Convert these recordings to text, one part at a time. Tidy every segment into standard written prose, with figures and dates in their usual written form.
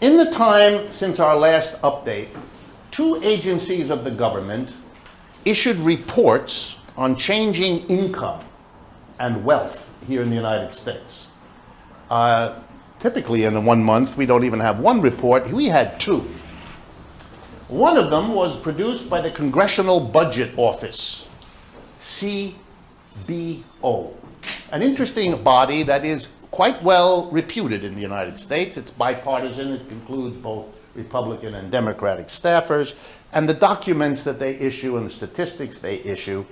In the time since our last update, 2 agencies of the government issued reports on changing income and wealth here in the United States. Typically in 1 month, we don't even have 1 report. We had 2. One of them was produced by the Congressional Budget Office, CBO, an interesting body that is quite well reputed in the United States. It's bipartisan. It includes both Republican and Democratic staffers. And the documents that they issue and the statistics they issue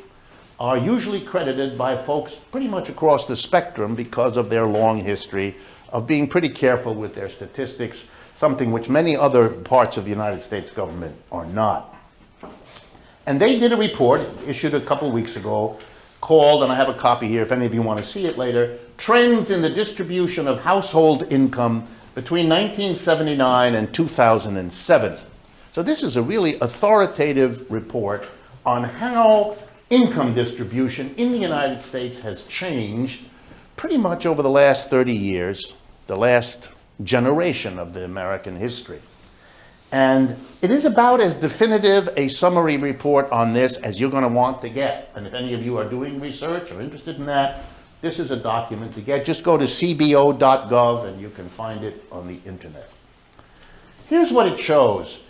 are usually credited by folks pretty much across the spectrum because of their long history of being pretty careful with their statistics, something which many other parts of the United States government are not. And they did a report issued a couple weeks ago called, and I have a copy here if any of you want to see it later, Trends in the Distribution of Household Income between 1979 and 2007. So this is a really authoritative report on how income distribution in the United States has changed pretty much over the last 30 years, the last generation of the American history. And it is about as definitive a summary report on this as you're going to want to get. And if any of you are doing research or interested in that, this is a document to get. Just go to cbo.gov and you can find it on the internet. Here's what it shows.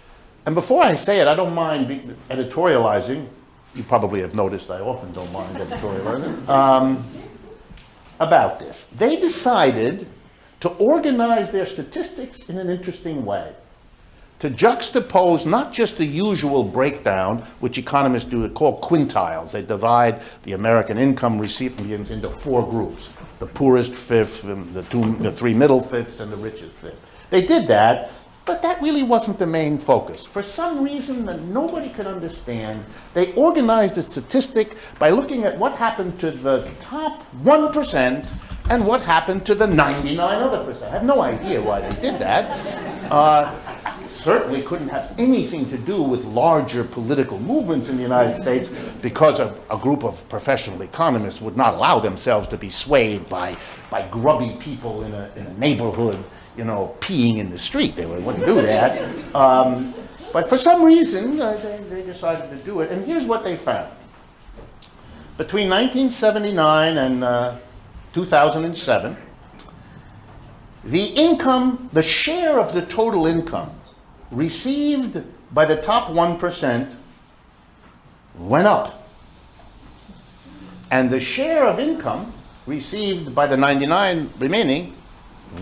And before I say it, I don't mind editorializing. You probably have noticed I often don't mind editorializing. About this. They decided to organize their statistics in an interesting way, to juxtapose not just the usual breakdown, which economists do call quintiles. They divide the American income recipients into 4 groups: the poorest fifth, the 3 middle fifths, and the richest fifth. They did that, but that really wasn't the main focus. For some reason that nobody could understand, they organized the statistic by looking at what happened to the top 1% and what happened to the 99 other percent. I have no idea why they did that. Certainly couldn't have anything to do with larger political movements in the United States, because a group of professional economists would not allow themselves to be swayed by grubby people in a neighborhood, you know, peeing in the street. They wouldn't do that. But for some reason, they decided to do it. And here's what they found. Between 1979 and 2007, the share of the total income received by the top 1% went up. And the share of income received by the 99 remaining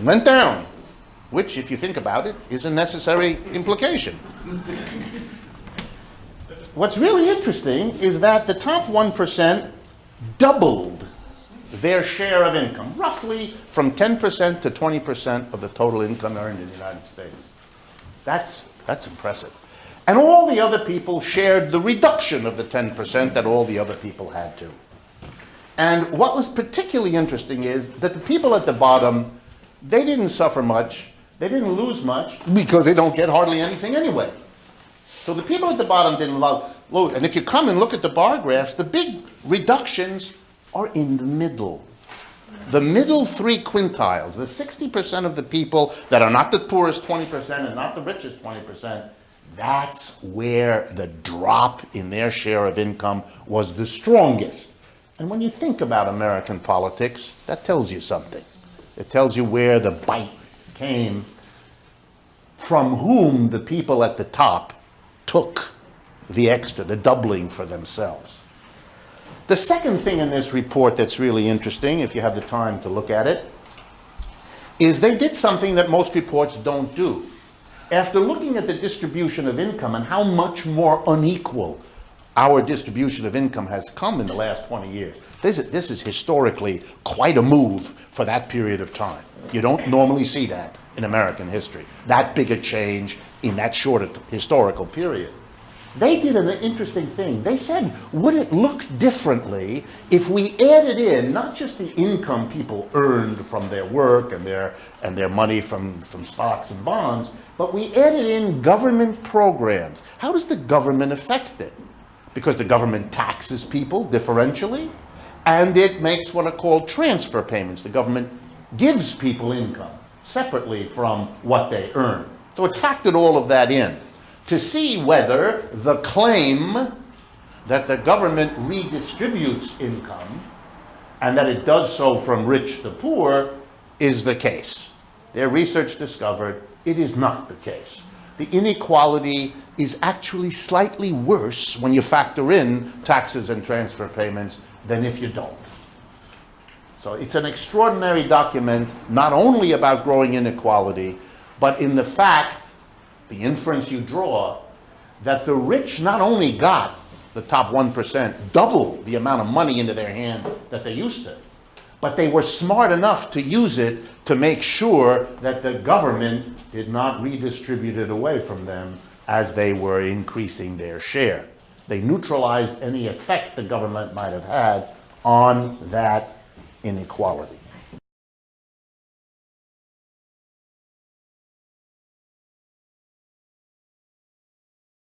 went down, which, if you think about it, is a necessary implication. What's really interesting is that the top 1% doubled their share of income, roughly from 10% to 20% of the total income earned in the United States. That's impressive. And all the other people shared the reduction of the 10% that all the other people had to. And what was particularly interesting is that the people at the bottom, they didn't suffer much, they didn't lose much, because they don't get hardly anything anyway. So the people at the bottom didn't lose. And if you come and look at the bar graphs, the big reductions are in the middle. The middle 3 quintiles, the 60% of the people that are not the poorest 20% and not the richest 20%, that's where the drop in their share of income was the strongest. And when you think about American politics, that tells you something. It tells you where the bite came, from whom the people at the top took the extra, the doubling for themselves. The second thing in this report that's really interesting, if you have the time to look at it, is they did something that most reports don't do. After looking at the distribution of income and how much more unequal our distribution of income has come in the last 20 years, this is historically quite a move for that period of time. You don't normally see that in American history, that big a change in that short historical period. They did an interesting thing. They said, would it look differently if we added in not just the income people earned from their work and their money from stocks and bonds, but we added in government programs? How does the government affect it? Because the government taxes people differentially, and it makes what are called transfer payments. The government gives people income separately from what they earn. So it factored all of that in to see whether the claim that the government redistributes income and that it does so from rich to poor is the case. Their research discovered it is not the case. The inequality is actually slightly worse when you factor in taxes and transfer payments than if you don't. So it's an extraordinary document, not only about growing inequality, but in the fact, the inference you draw, that the rich not only got, the top 1%, double the amount of money into their hands that they used to, but they were smart enough to use it to make sure that the government did not redistribute it away from them as they were increasing their share. They neutralized any effect the government might have had on that inequality.